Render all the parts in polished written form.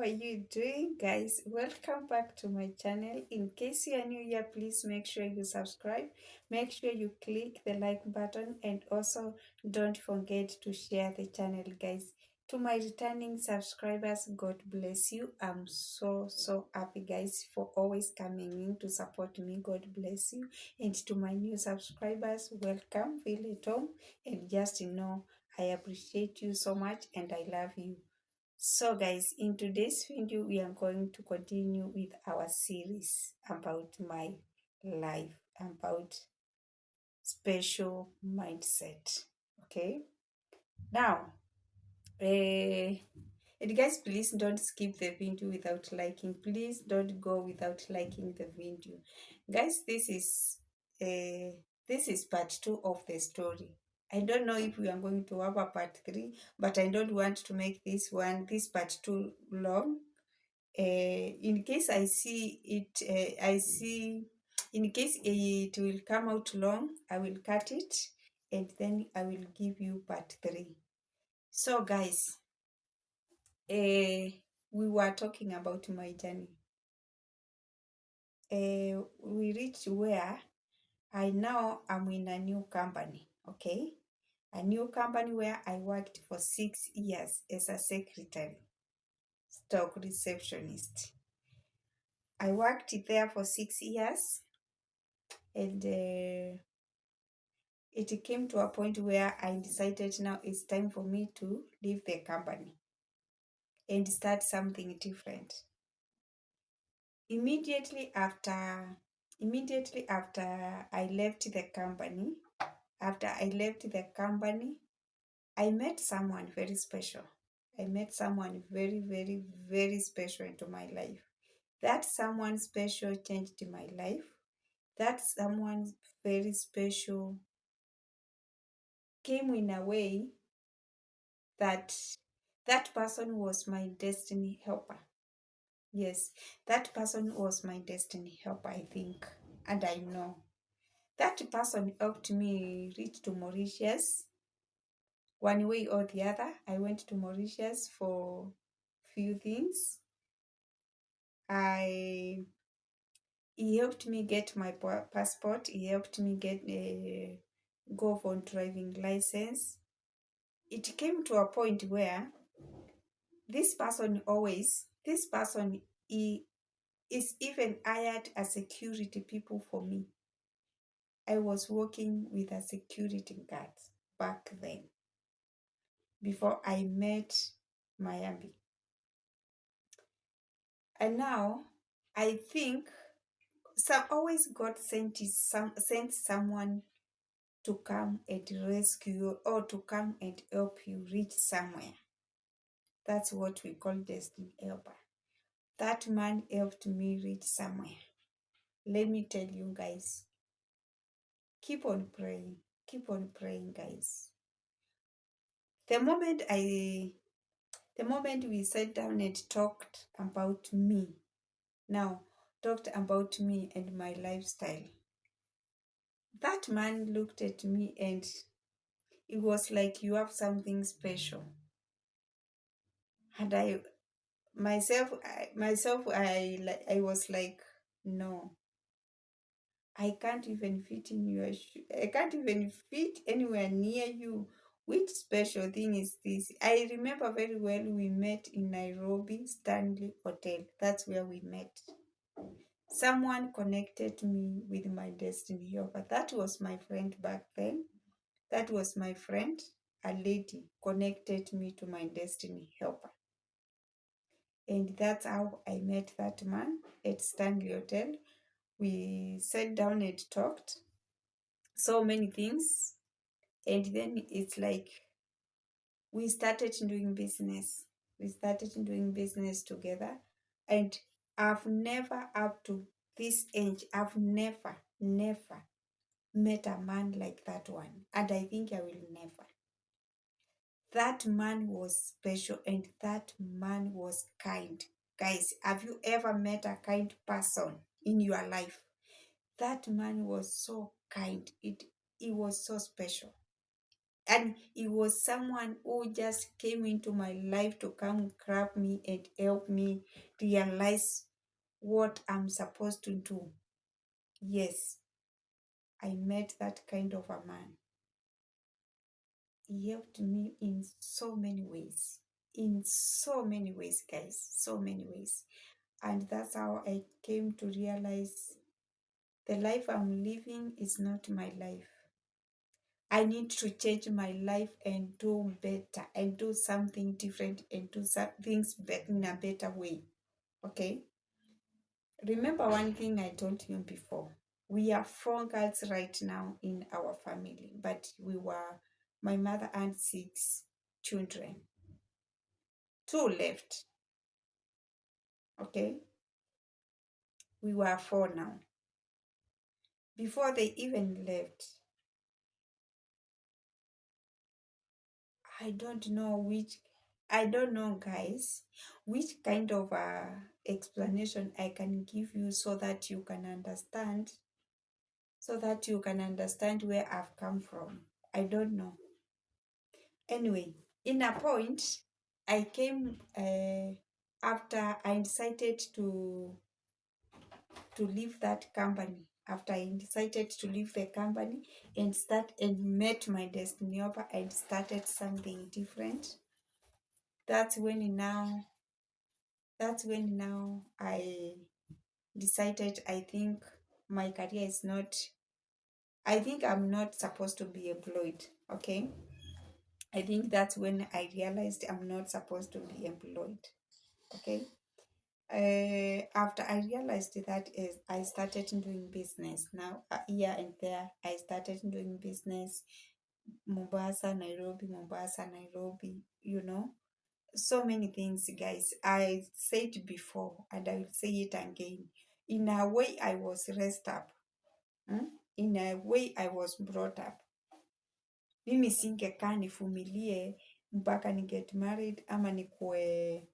are you doing, guys? Welcome back to my channel. In case you are new here, please make sure you subscribe. Make sure you click the like button and also don't forget to share the channel, guys. To my returning subscribers, God bless you. I'm so happy, guys, for always coming in to support me. God bless you. And to my new subscribers, welcome, feel at home, and just know I appreciate you so much and I love you. So guys, in today's video, we are going to continue with our series about my life, about special mindset. Okay, now, and guys, please don't skip the video without liking. Please don't go without liking the video. Guys, this is part 2 of the story. I don't know if we are going to have a part 3, but I don't want to make this part 2 long. In case I see it, in case it will come out long, I will cut it and then I will give you part 3. So guys, we were talking about my journey. We reached where I now am in a new company, okay? A new company where I worked for 6 years as a secretary, stock receptionist. I worked there for 6 years and it came to a point where I decided now it's time for me to leave the company and start something different. Immediately after I left the company, I met someone very special. I met someone very special into my life. That someone special changed my life. That someone very special came in a way that that person was my destiny helper. Yes, that person was my destiny helper, I think, and I know. That person helped me reach to Mauritius. One way or the other, I went to Mauritius for few things. He helped me get my passport. He helped me get go for driving license. It came to a point where this person he is even hired a security people for me. I was working with a security guard back then before I met Miami. And now I think always God sent someone to come and rescue you or to come and help you reach somewhere. That's what we call destiny helper. That man helped me reach somewhere. Let me tell you guys, keep on praying, guys. The moment we sat down and talked about me and my lifestyle, that man looked at me and it was like, you have something special. And I was like, no, I can't even fit in your shoe. I can't even fit anywhere near you. Which special thing is this? I remember very well we met in Nairobi, Stanley Hotel. That's where we met. Someone connected me with my destiny helper. That was my friend back then. That was my friend. A lady connected me to my destiny helper. And that's how I met that man at Stanley Hotel. We sat down and talked so many things. And then it's like we started doing business. We started doing business together. And I've never, up to this age, I've never met a man like that one. And I think I will never. That man was special and that man was kind. Guys, have you ever met a kind person in your life? That man was so kind. He was so special. And he was someone who just came into my life to come grab me and help me realize what I'm supposed to do. Yes, I met that kind of a man. He helped me in so many ways. In so many ways, guys. So many ways. And that's how I came to realize the life I'm living is not my life. I need to change my life and do better and do something different and do some things in a better way. Okay? Remember one thing I told you before. We are 4 girls right now in our family, but my mother had 6 children. 2 left. Okay? We were 4 now. Before they even left, I don't know, guys, which kind of explanation I can give you so that you can understand, where I've come from. I don't know. Anyway, in a point, I came after I decided to leave that company. After I decided to leave the company and met my destiny helper and started something different. That's when now I decided my career is not I think I'm not supposed to be employed. Okay. I think that's when I realized I'm not supposed to be employed. Okay. After I realized that is I started doing business. Now here and there I started doing business. Mombasa, Nairobi, so many things, guys. I said before and I will say it again. In a way I was raised up. In a way I was brought up. Mimi singekaa nivumilie mpaka ni get married ama nikuwe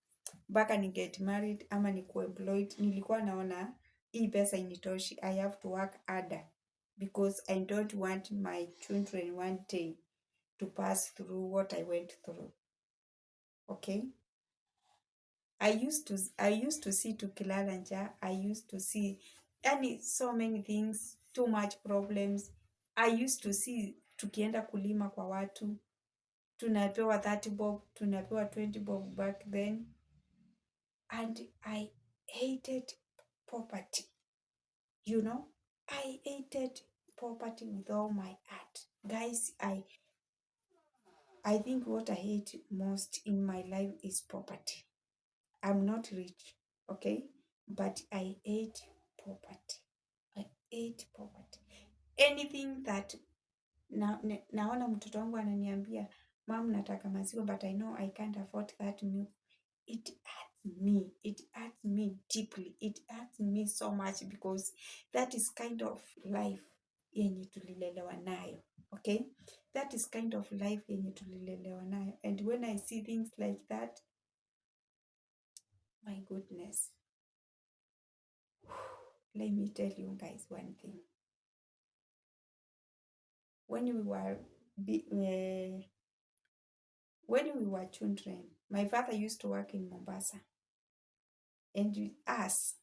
employed. Nilikuwa naona hii pesa initoshi. I have to work harder because I don't want my children one day to pass through what I went through. Okay? I used to see tukilala njaa. I used to see so many things, too much problems. I used to see tukienda kulima kwa watu, tunapewa 30 bob, tunapewa 20 bob back then. And I hated poverty. I hated poverty with all my heart. Guys, I think what I hate most in my life is poverty. I'm not rich, okay? But I hate poverty. I hate poverty. Anything that naona mtoto wangu ananiambia, "Mom, nataka maziwa, but I know I can't afford that milk." It hurts me. It hurts me deeply. It hurts me so much because that is kind of life yenye tulilelewa nayo, okay? That is kind of life yenye tulilelewa nayo. And when I see things like that, my goodness. Let me tell you guys one thing. When we were children, my father used to work in Mombasa, and with us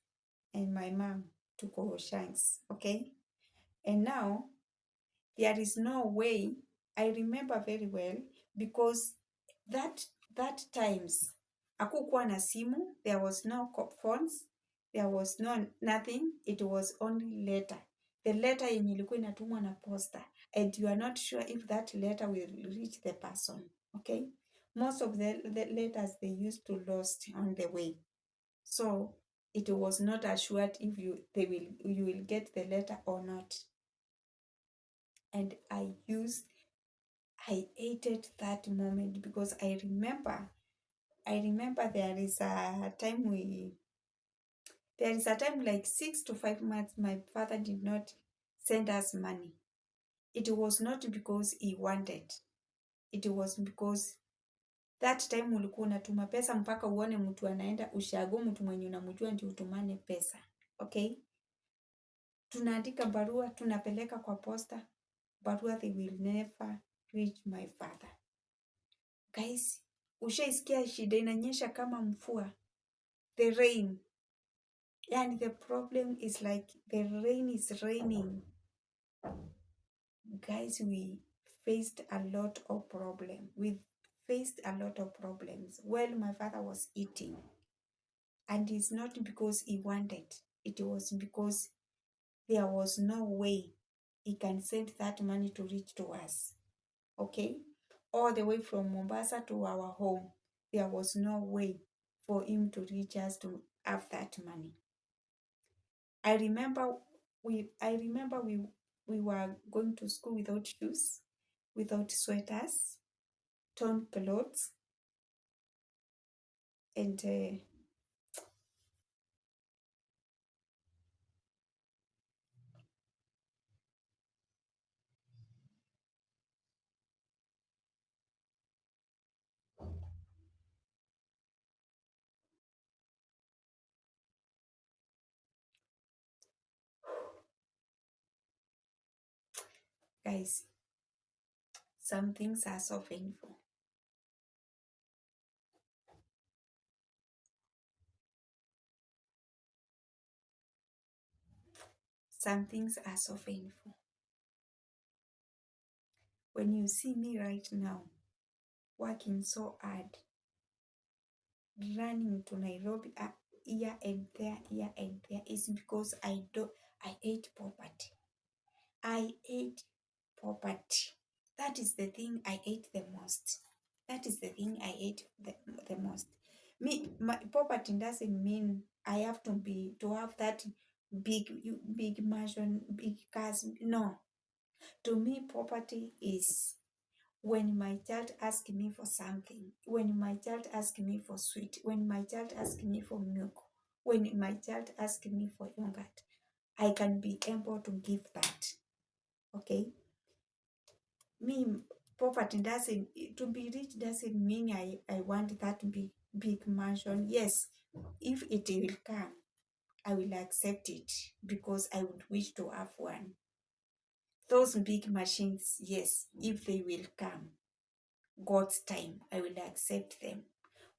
and my mom to go Shanks, okay? And now there is no way. I remember very well because that times hakukuwa na simu, there was no phones, there was nothing. It was only letter. The letter yenye ilikuwa inatumwa na posta, and you are not sure if that letter will reach the person. Okay, most of the letters they used to lost on the way, so it was not assured if you will get the letter or not. And I hated that moment because I remember there is a time like 6 to 5 months my father did not send us money. It was not because he wanted. It was because that time ulikuwa unatuma pesa mpaka uone mtu anaenda ushago, mtu mwenye unamjua ndio utumane pesa. Okay? Tunaandika barua, tunapeleka kwa posta. Barua they will never reach my father. Guys, ushaisikia shida inanyesha kama mvua, the rain, and the problem is like the rain is raining. Guys, we faced a lot of problems. We faced a lot of problems while my father was eating. And it's not because he wanted. It was because there was no way he can send that money to reach to us. Okay? All the way from Mombasa to our home, there was no way for him to reach us to have that money. I remember we were going to school without shoes, without sweaters, torn clothes, and guys, some things are so painful. Some things are so painful. When you see me right now, working so hard, running to Nairobi here and there, is because I hate poverty. I hate poverty. That is the thing I hate the most. That is the thing I hate the most. My poverty doesn't mean I have to have that big mansion, big cars. No. To me, poverty is when my child asks me for something, when my child asks me for sweet, when my child asks me for milk, when my child asks me for yogurt, I can be able to give that. Okay? Me, poverty doesn't, to be rich doesn't mean I want that big mansion. Yes, if it will come, I will accept it because I would wish to have one. Those big machines, yes, if they will come, God's time, I will accept them.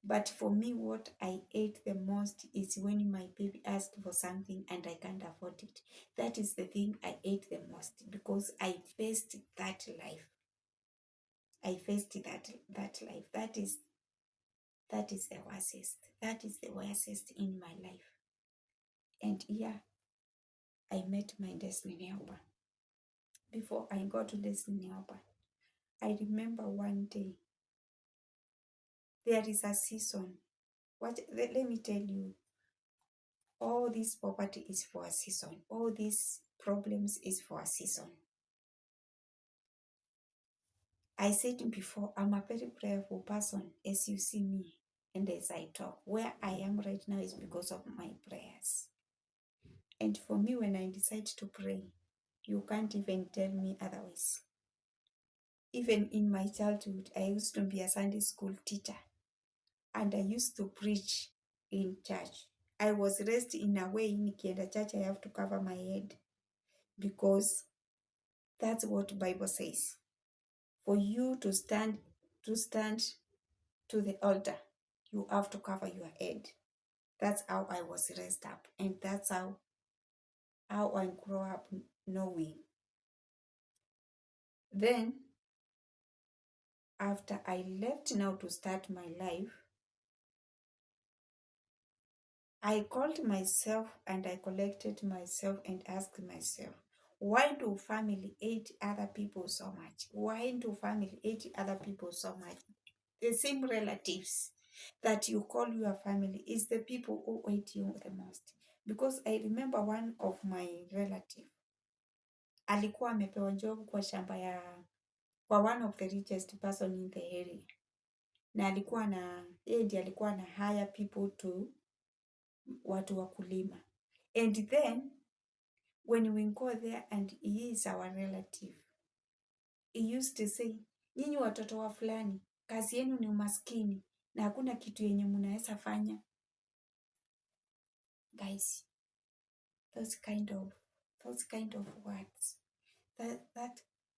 But for me, what I hate the most is when my baby asks for something and I can't afford it. That is the thing I hate the most because I faced that life. I faced that life. That is the worstest. That is the worstest in my life. And yeah, I met my destiny helper. Before I got to destiny helper, I remember one day, there is a season. Let me tell you, all this poverty is for a season. All these problems is for a season. I said before, I'm a very prayerful person, as you see me and as I talk. Where I am right now is because of my prayers. And for me, when I decide to pray, you can't even tell me otherwise. Even in my childhood, I used to be a Sunday school teacher and I used to preach in church. I was raised in a way, nikienda church, I have to cover my head because that's what Bible says. For you to stand to the altar, you have to cover your head. That's how I was raised up, and that's how I grew up knowing. Then, after I left now to start my life, I called myself and I collected myself and asked myself, why do family hate other people so much? Why do family hate other people so much? The same relatives that you call your family is the people who hate you the most. Because I remember one of my relative alikuwa amepewa job kwa shamba kwa one of the richest person in the area, na yeye ndiye alikuwa na hire people to watu wa kulima. And then when we go there and he is our relative, he used to say, nyinyi watoto wa fulani, kazi yenu ni umaskini na hakuna kitu yenye mnaweza fanya. Guys, those kind of words,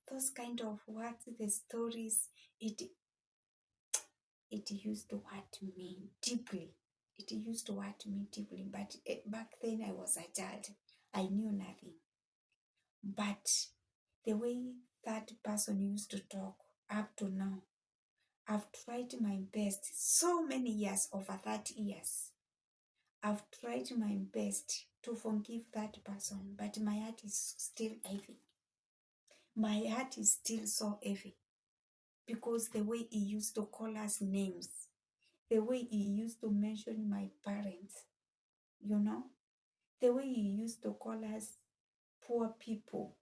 those kind of words, the stories, it used to hurt me deeply. It used to hurt me deeply. But back then I was a child. I knew nothing. But the way that person used to talk up to now, I've tried my best so many years, over 30 years. I've tried my best to forgive that person, but my heart is still heavy. My heart is still so heavy because the way he used to call us names, the way he used to mention my parents, you know, the way he used to call us poor people,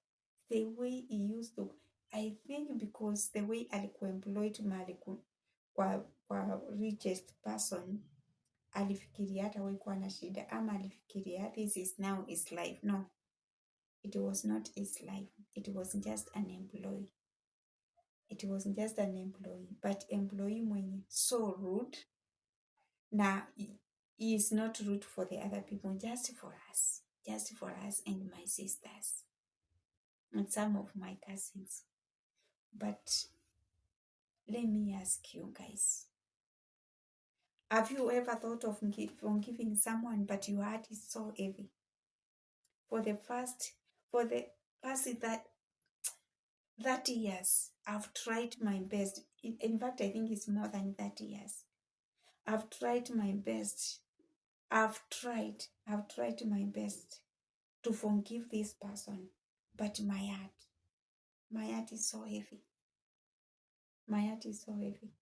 the way he used to, I think because the way alikuemployed kwa richest person, alifikiria hata wekuwa na shida ama alifikiria this is now his life. No, it was not his life. It was just an employee. It was just an employee, but employee mwenye so rude. Now he is not rude for the other people, just for us and my sisters and some of my cousins. But let me ask you guys, have you ever thought of forgiving someone but your heart is so heavy? For the past 30 years, I've tried my best. In fact, I think it's more than 30 years. I've tried my best. I've tried my best to forgive this person. But my heart is so heavy. My heart is so heavy.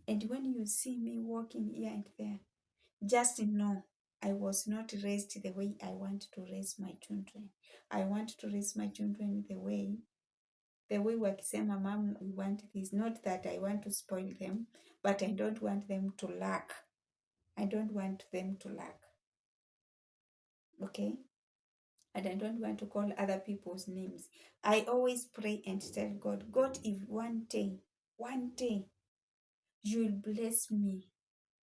And when you see me walking here and there, just know I was not raised the way I want to raise my children. I want to raise my children the way wakisema mom, we want this. Not that I want to spoil them, but I don't want them to lack. I don't want them to lack. Okay? And I don't want to call other people's names. I always pray and tell God, God, if one day, you'll bless me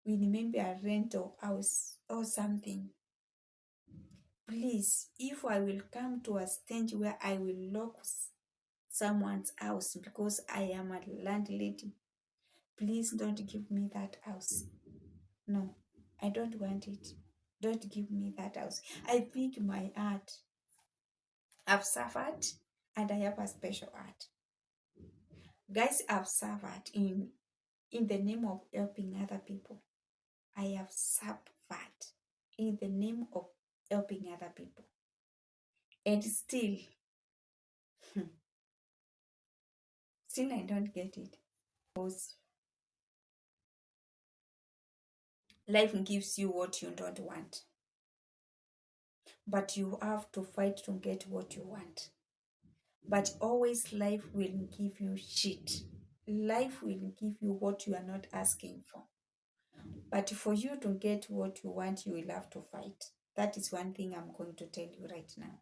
with maybe a rental house or something, please, if I will come to a stage where I will lock someone's house because I am a landlady, please don't give me that house. No, I don't want it. Don't give me that house. I think my heart, I've suffered and I have a special heart. Guys, I've suffered in the name of helping other people. I have suffered in the name of helping other people. And still I don't get it. Because life gives you what you don't want. But you have to fight to get what you want. But always life will give you shit. Life will give you what you are not asking for. But for you to get what you want, you will have to fight. That is one thing I'm going to tell you right now.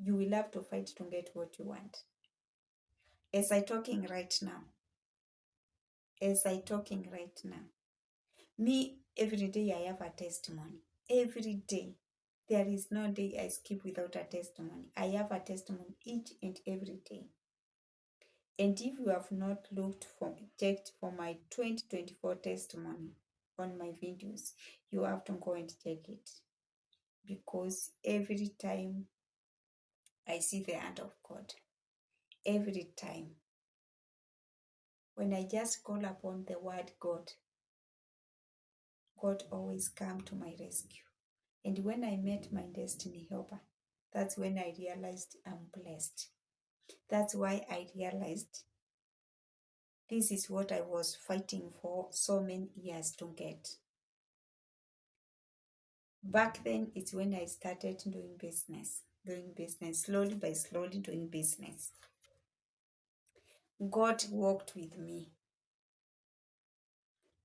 You will have to fight to get what you want. As I talking right now, me, every day I have a testimony. Every day. There is no day I skip without a testimony. I have a testimony each and every day. And if you have not checked for my 2024 testimony on my videos, you have to go and check it. Because every time I see the hand of God, every time when I just call upon the word God, God always come to my rescue. And when I met my destiny helper, that's when I realized I'm blessed. That's why I realized this is what I was fighting for so many years to get. Back then, it's when I started doing business, slowly by slowly doing business. God walked with me.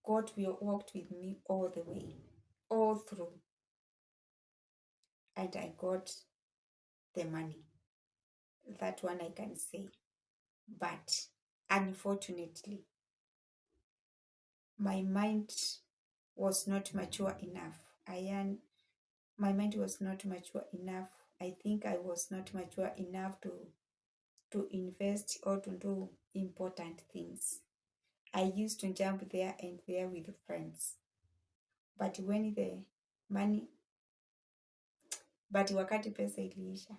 God walked with me all the way, all through. And I got the money. That one I can say. But unfortunately, my mind was not mature enough. My mind was not mature enough. I think I was not mature enough to to invest or to do important things, I used to jump there and there with friends. But when the money, but wakati pesa iliisha,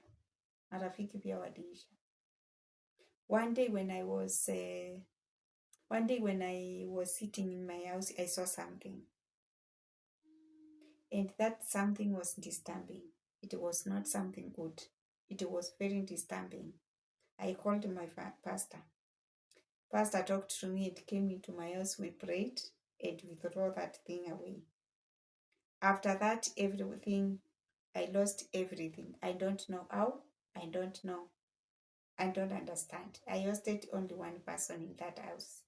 marafiki pia waliisha. One day when I was sitting in my house, I saw something. And that something was disturbing. It was not something good. It was very disturbing. I called my pastor. Pastor talked to me and came into my house. We prayed and we threw that thing away. After that, everything, I lost everything. I don't know how. I don't know. I don't understand. I hosted only one person in that house.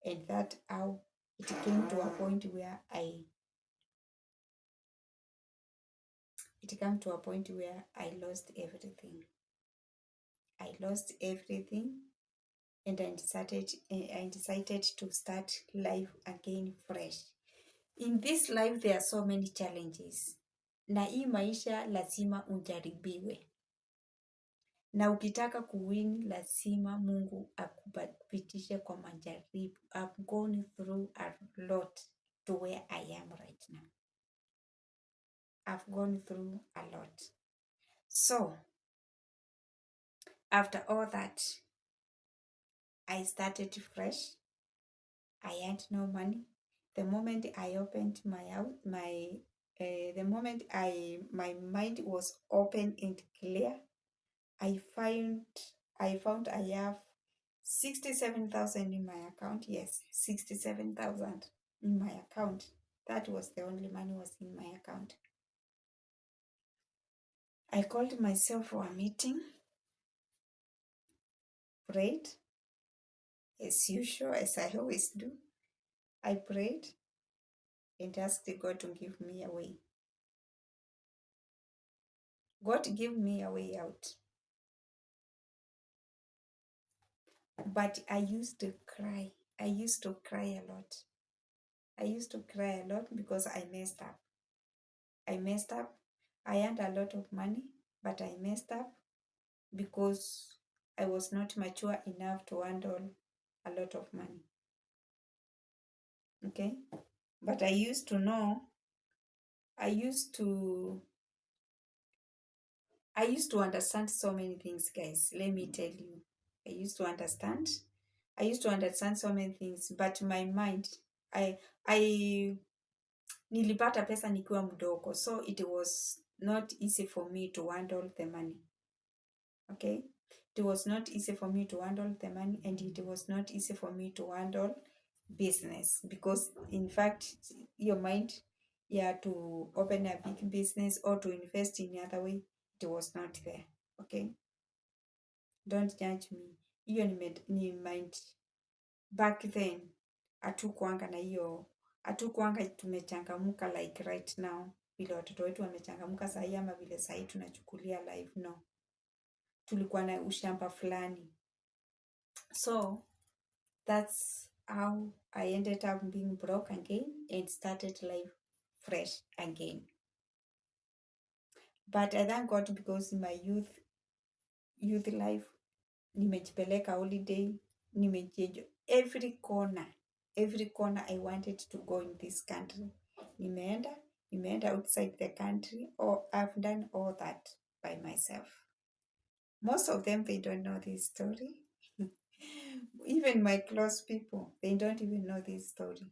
And that how it came to a point where I lost everything. I lost everything, and I decided to start life again fresh. In this life there are so many challenges, na hii maisha lazima ujaribiwe, na ukitaka kuwin lazima Mungu akupitishe kwa majaribu. I've gone through a lot to where I am right now. I've gone through a lot. So after all that, I started fresh. I had no money. The moment I opened my mind was open and clear, I found I have 67,000 in my account. Yes, 67,000 in my account. That was the only money was in my account. I called myself for a meeting, prayed, as usual, as I always do. I prayed and asked God to give me a way. God gave me a way out. But I used to cry. I used to cry a lot. I used to cry a lot because I messed up. I messed up. I had a lot of money, but I messed up because I was not mature enough to handle a lot of money. Okay? But I used to know, I used to understand so many things, guys. Let me tell you. I used to understand so many things, but my mind, I nilipata pesa nikiwa mdogo, so it was not easy for me to handle the money. Okay? It was not easy for me to handle the money, and it was not easy for me to handle business, because in fact your mind, yeah, to open a big business or to invest in other way, it was not there. Okay, don't judge me. Hiyo ni mind. Back then hatukuanga na hiyo, hatukuanga tumechangamuka like right now, vile watoto wetu wamechangamuka sahii, ama vile sahii tunachukulia life. No, tulikuwa na ushamba fulani. So that's how I ended up being broke again and started life fresh again. But I thank God, because in my youth life, nimejipeleka holiday, nimechange every corner I wanted to go in this country. Nimeenda outside the country, or I've done all that by myself. Most of them, they don't know this story. Even my close people, they don't even know this story.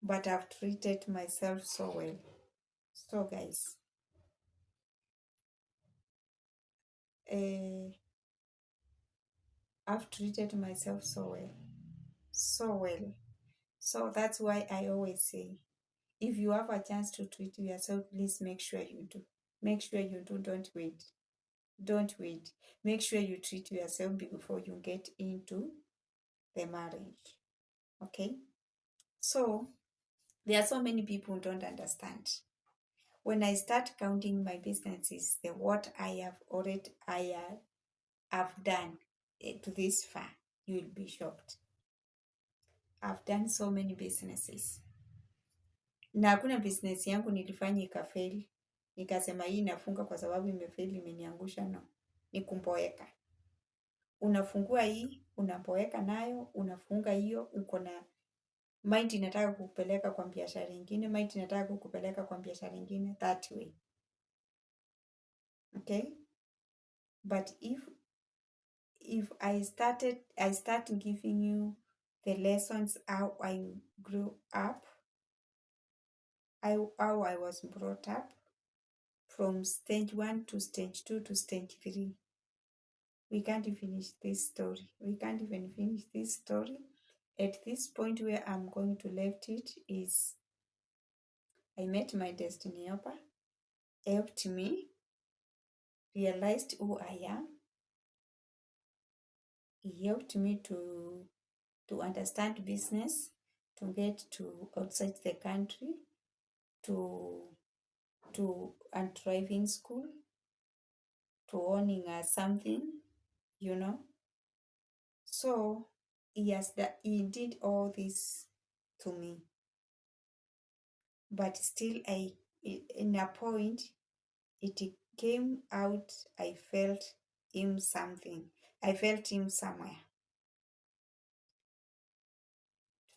But I've treated myself so well. So guys, I've treated myself so well. So that's why I always say, if you have a chance to treat yourself, please make sure you do. Make sure you do. Don't wait. Make sure you treat yourself before you get into the marriage. Okay? So there are so many people who don't understand. When I start counting my businesses, what I have done to this far, you will be shocked. I've done so many businesses, na hakuna business yangu nilifanya ikafeli nikasema hii inafunga kwa sababu imefeli, imeniangusha. No, ni kumboeka. unafungua hii, unapoeka nayo, unafunga hiyo, uko na mind inataka kukupeleka kwa biashara ingine, mind inataka kukupeleka kwa biashara ingine, that way. Okay? But if I start giving you the lessons how I grew up, how I was brought up from stage 1 to stage 2 to stage 3. We can't finish this story. We can't even finish this story. At this point where I'm going to left it is I met my destiny helped me, realized who I am. He helped me to understand business, to get to outside the country, to and driving school, to owning something, you know. So he did all this to me. But still in a point it came out, I felt him something. I felt him somewhere.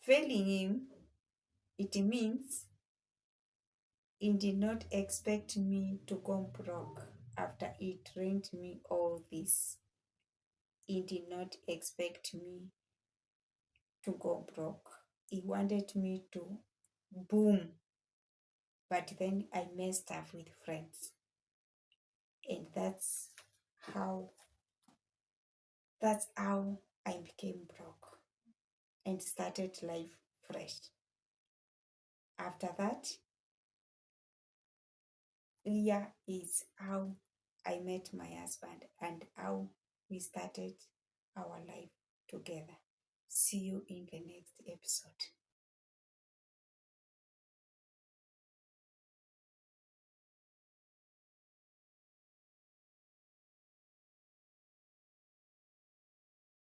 Failing him, it means he did not expect me to go broke after he trained me all this. He did not expect me to go broke. He wanted me to boom. But then I messed up with friends. And that's how I became broke and started life fresh. After that, here is how I met my husband and how we started our life together. See you in the next episode.